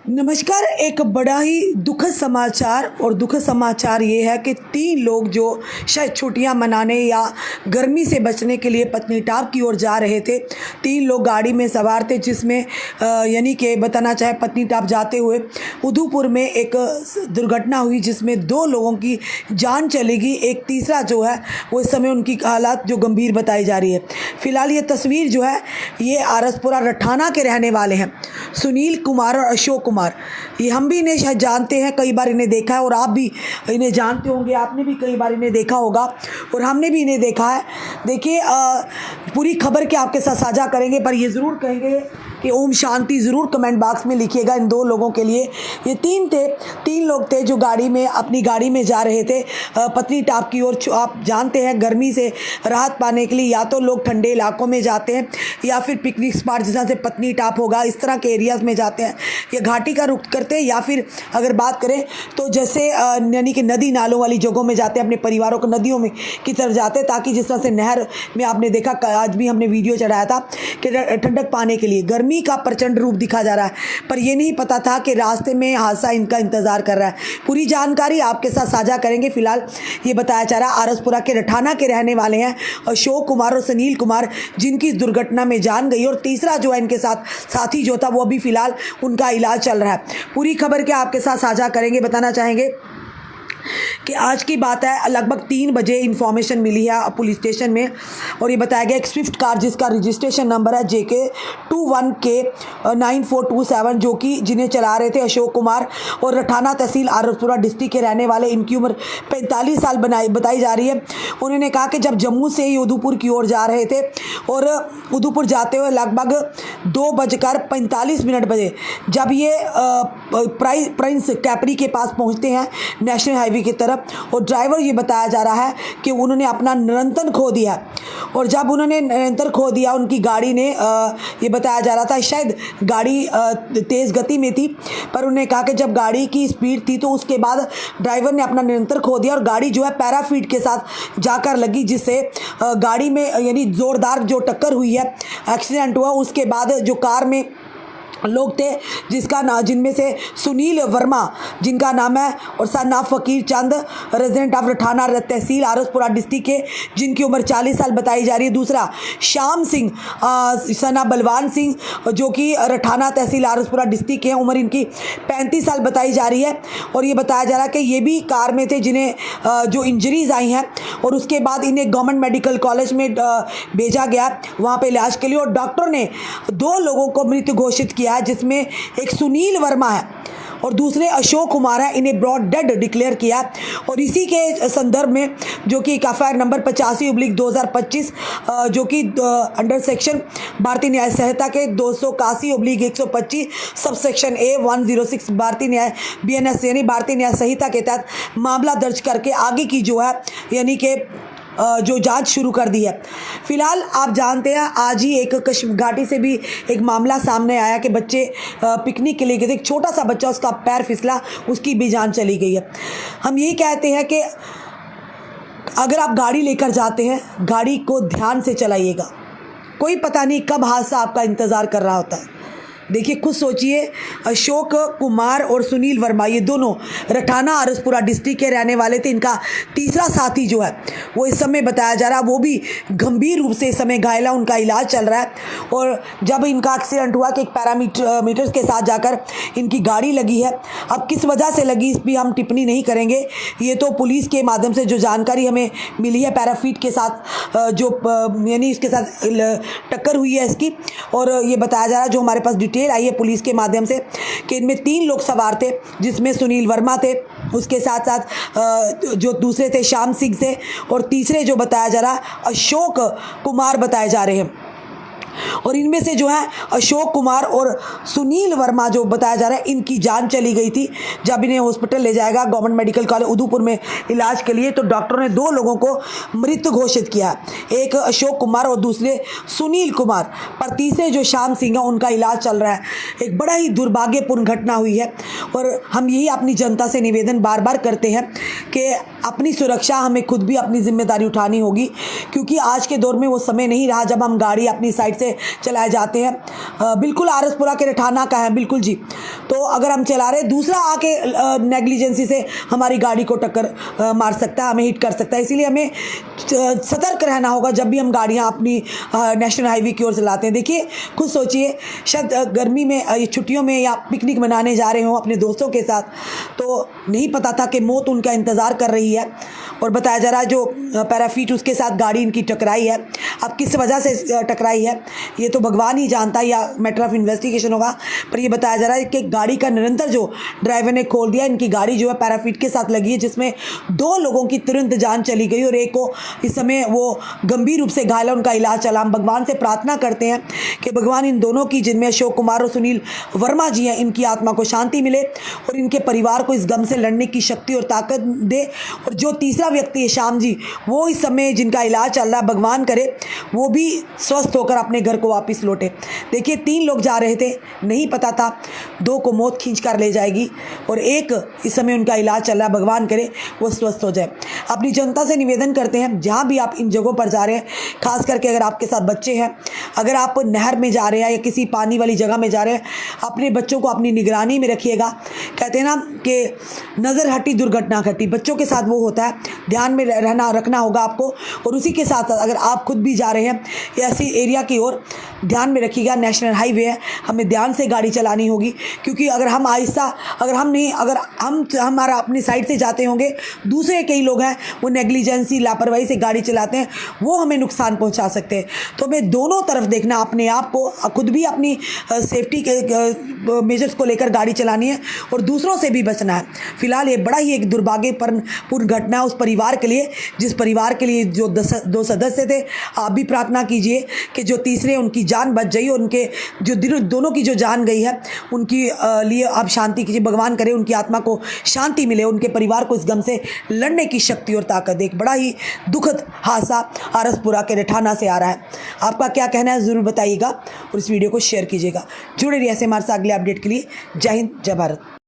नमस्कार। एक बड़ा ही दुखद समाचार और दुखद समाचार ये है कि 3 लोग जो शायद छुट्टियां मनाने या गर्मी से बचने के लिए पत्नीटॉप की ओर जा रहे थे। 3 लोग गाड़ी में सवार थे जिसमें यानी कि बताना चाहे पत्नीटॉप जाते हुए उधमपुर में एक दुर्घटना हुई जिसमें 2 लोगों की जान चली गई। एक तीसरा जो है वो इस समय उनकी हालत जो गंभीर बताई जा रही है। फिलहाल ये तस्वीर जो है ये आरसपुरा रठाना के रहने वाले हैं, सुनील कुमार और अशोक कुमार। ये हम भी इन्हें शायद जानते हैं, कई बार इन्हें देखा है और आप भी इन्हें जानते होंगे। आपने भी कई बार इन्हें देखा होगा और हमने भी इन्हें देखा है। देखिए पूरी खबर के आपके साथ साझा करेंगे, पर ये ज़रूर कहेंगे कि ओम शांति ज़रूर कमेंट बॉक्स में लिखिएगा इन 2 लोगों के लिए। ये 3 लोग थे जो अपनी गाड़ी में जा रहे थे पत्नीटॉप की ओर। आप जानते हैं गर्मी से राहत पाने के लिए या तो लोग ठंडे इलाकों में जाते हैं या फिर पिकनिक स्पॉट जैसा से पत्नीटॉप होगा इस तरह के एरियाज़ में जाते हैं या घाटी का रुख करते हैं, या फिर अगर बात करें तो जैसे यानी कि नदी नालों वाली जगहों में जाते हैं, अपने परिवारों को नदियों में की तरफ जाते हैं ताकि जिस तरह से नहर में आपने देखा, आज भी हमने वीडियो चढ़ाया था कि ठंडक पाने के लिए गर्मी का प्रचंड रूप दिखा जा रहा है। पर यह नहीं पता था कि रास्ते में हादसा इनका इंतजार कर रहा है। पूरी जानकारी आपके साथ साझा करेंगे। फिलहाल ये बताया जा रहा है आरसपुरा के रठाना के रहने वाले हैं अशोक कुमार और सुनील कुमार, जिनकी इस दुर्घटना में जान गई, और तीसरा जो है इनके साथ साथी जो था वो अभी फिलहाल उनका इलाज चल रहा है। पूरी खबर के आपके साथ साझा करेंगे। बताना चाहेंगे कि आज की बात है, लगभग 3 बजे इन्फॉर्मेशन मिली है पुलिस स्टेशन में और ये बताया गया एक स्विफ्ट कार जिसका रजिस्ट्रेशन नंबर है JK21K9427, जो कि जिन्हें चला रहे थे अशोक कुमार और रठाना तहसील आरसपुरा डिस्ट्रिक्ट के रहने वाले। इनकी उम्र 45 साल बताई जा रही है। उन्होंने कहा कि जब जम्मू से ही उधमपुर की ओर जा रहे थे और उधमपुर जाते हुए लगभग 2:45 बजे जब ये प्रिंस कैपरी के पास पहुंचते हैं नेशनल हाईवे की तरफ, और ड्राइवर ये बताया जा रहा है कि उन्होंने अपना नियंत्रण खो दिया। और जब उन्होंने नियंत्रण खो दिया उनकी गाड़ी ने ये बताया जा रहा था शायद गाड़ी तेज़ गति में थी, पर उन्होंने कहा कि जब गाड़ी की स्पीड थी तो उसके बाद ड्राइवर ने अपना नियंत्रण खो दिया और गाड़ी जो है पैराफीट के साथ जाकर लगी, जिससे गाड़ी में यानी ज़ोरदार जो टक्कर हुई है, एक्सीडेंट हुआ। उसके बाद जो कार में लोग थे जिनमें से सुनील वर्मा जिनका नाम है और son of Fakir Chand, resident of Rathana तहसील आरसपुरा डिस्ट्रिक्ट के, जिनकी उम्र 40 साल बताई जा रही है। दूसरा श्याम सिंह सन ऑफ बलवान सिंह, जो कि रठाना तहसील आरसपुरा डिस्ट्रिक्ट के हैं, उम्र इनकी 35 साल बताई जा रही है। और ये बताया जा रहा है कि ये भी कार में थे जिन्हें जो इंजरीज आई हैं और उसके बाद इन्हें गवर्नमेंट मेडिकल कॉलेज में भेजा गया वहाँ पर इलाज के लिए, और डॉक्टर ने 2 लोगों को मृत घोषित किया है, जिसमें एक सुनील वर्मा है और दूसरे अशोक कुमार है। इन्हें ब्रॉड डेड डिक्लेयर किया। और इसी के संदर्भ में जो कि एफआईआर नंबर 85/2025 जो कि अंडर सेक्शन भारतीय न्याय संहिता के 281/125 सब सेक्शन A 106 भारतीय न्याय BNS यानी भारतीय न्याय संहिता के तहत मामला दर्ज करके आगे की जो है यानी कि जो जांच शुरू कर दी है। फिलहाल आप जानते हैं आज ही एक कश्मीर घाटी से भी एक मामला सामने आया कि बच्चे पिकनिक के लिए गए थे, एक छोटा सा बच्चा, उसका पैर फिसला, उसकी भी जान चली गई है। हम यही कहते हैं कि अगर आप गाड़ी लेकर जाते हैं गाड़ी को ध्यान से चलाइएगा, कोई पता नहीं कब हादसा आपका इंतज़ार कर रहा होता है। देखिए खुद सोचिए, अशोक कुमार और सुनील वर्मा ये दोनों रठाना आरसपुरा डिस्ट्रिक्ट के रहने वाले थे। इनका तीसरा साथी जो है वो इस समय बताया जा रहा है वो भी गंभीर रूप से इस समय घायल है, उनका इलाज चल रहा है। और जब इनका एक्सीडेंट हुआ कि एक पैरामीटर्स के साथ जाकर इनकी गाड़ी लगी है, अब किस वजह से लगी इस पर हम टिप्पणी नहीं करेंगे। ये तो पुलिस के माध्यम से जो जानकारी हमें मिली है, पैराफीट के साथ जो यानी इसके साथ टक्कर हुई है इसकी, और ये बताया जा रहा है जो हमारे पास डिटेल आई है पुलिस के माध्यम से कि इनमें 3 लोग सवार थे, जिसमें सुनील वर्मा थे, उसके साथ साथ जो दूसरे थे श्याम सिंह थे, और तीसरे जो बताया जा रहा अशोक कुमार बताए जा रहे हैं। और इनमें से जो है अशोक कुमार और सुनील वर्मा जो बताया जा रहा है इनकी जान चली गई थी। जब इन्हें हॉस्पिटल ले जाएगा गवर्नमेंट मेडिकल कॉलेज उधमपुर में इलाज के लिए, तो डॉक्टरों ने 2 लोगों को मृत घोषित किया, एक अशोक कुमार और दूसरे सुनील कुमार, पर तीसरे जो श्याम सिंह है उनका इलाज चल रहा है। एक बड़ा ही दुर्भाग्यपूर्ण घटना हुई है और हम यही अपनी जनता से निवेदन बार बार करते हैं कि अपनी सुरक्षा हमें खुद भी अपनी जिम्मेदारी उठानी होगी, क्योंकि आज के दौर में वो समय नहीं रहा जब हम गाड़ी अपनी साइड से चलाए जाते हैं। बिल्कुल आरसपुरा के रठाना का है, बिल्कुल जी। तो अगर हम चला रहे, दूसरा आके नेग्लिजेंसी से हमारी गाड़ी को टक्कर मार सकता है, हमें हिट कर सकता है। इसीलिए हमें सतर्क रहना होगा जब भी हम गाड़ियाँ अपनी नेशनल हाईवे की ओर चलाते हैं। देखिए, खुद सोचिए, शायद गर्मी में ये छुट्टियों में या पिकनिक मनाने जा रहे हो अपने दोस्तों के साथ, तो नहीं पता था कि मौत उनका इंतज़ार कर रही है। और बताया जा रहा है जो पैराफिट उसके साथ गाड़ी इनकी टकराई है। अब किस वजह से टकराई है ये तो भगवान ही जानता है, या मैटर ऑफ इन्वेस्टिगेशन होगा। पर ये बताया जा रहा है कि गाड़ी का निरंतर जो ड्राइवर ने खोल दिया, इनकी गाड़ी जो है पैराफिट के साथ लगी है, जिसमें 2 लोगों की तुरंत जान चली गई और एक को इस समय वो गंभीर रूप से घायल है, उनका इलाज चला। हम भगवान से प्रार्थना करते हैं कि भगवान इन दोनों की, जिनमें अशोक कुमार और सुनील वर्मा जी हैं, इनकी आत्मा को शांति मिले और इनके परिवार को इस गम से लड़ने की शक्ति और ताकत दे। और जो तीसरा व्यक्ति है श्याम जी, वो इस समय जिनका इलाज चल रहा है, भगवान करे वो भी स्वस्थ होकर अपने घर को वापस लौटे। देखिए, 3 लोग जा रहे थे, नहीं पता था 2 को मौत खींच कर ले जाएगी और एक इस समय उनका इलाज चल रहा है, भगवान करे वो स्वस्थ हो जाए। अपनी जनता से निवेदन करते हैं, जहाँ भी आप इन जगहों पर जा रहे हैं, खास करके अगर आपके साथ बच्चे हैं, अगर आप नहर में जा रहे हैं या किसी पानी वाली जगह में जा रहे हैं, अपने बच्चों को अपनी निगरानी में रखिएगा। कहते हैं ना कि नज़र हटी दुर्घटना घटी, बच्चों के साथ वो होता है, ध्यान में रखना होगा आपको। और उसी के साथ साथ अगर आप खुद भी जा रहे हैं ऐसी एरिया की ओर, ध्यान में रखिएगा, नेशनल हाईवे है, हमें ध्यान से गाड़ी चलानी होगी। क्योंकि अगर हम आहिस्ता, अगर हम हमारा अपनी साइड से जाते होंगे, दूसरे कई लोग हैं वो नेग्लिजेंसी, लापरवाही से गाड़ी चलाते हैं, वो हमें नुकसान पहुंचा सकते हैं। तो हमें दोनों तरफ देखना, अपने आप को, खुद भी अपनी सेफ्टी के मेजर्स को लेकर गाड़ी चलानी है और दूसरों से भी बचना है। फिलहाल ये बड़ा ही एक दुर्भाग्यपूर्ण घटना है उस परिवार के लिए, जिस परिवार के लिए जो 2 सदस्य थे। आप भी प्रार्थना कीजिए कि जो तीसरे, उनकी जान बच जाए और उनके जो दोनों की जो जान गई है उनकी लिए आप शांति कीजिए। भगवान करे उनकी आत्मा को शांति मिले, उनके परिवार को इस गम से लड़ने की शक्ति और ताकत। एक बड़ा ही दुखद हादसा आरसपुरा के रठाना से आ रहा है। आपका क्या कहना है ज़रूर बताइएगा और इस वीडियो को शेयर कीजिएगा। जुड़े रहिए ऐसे हमारे साथ अगले अपडेट के लिए। जय हिंद, जय भारत।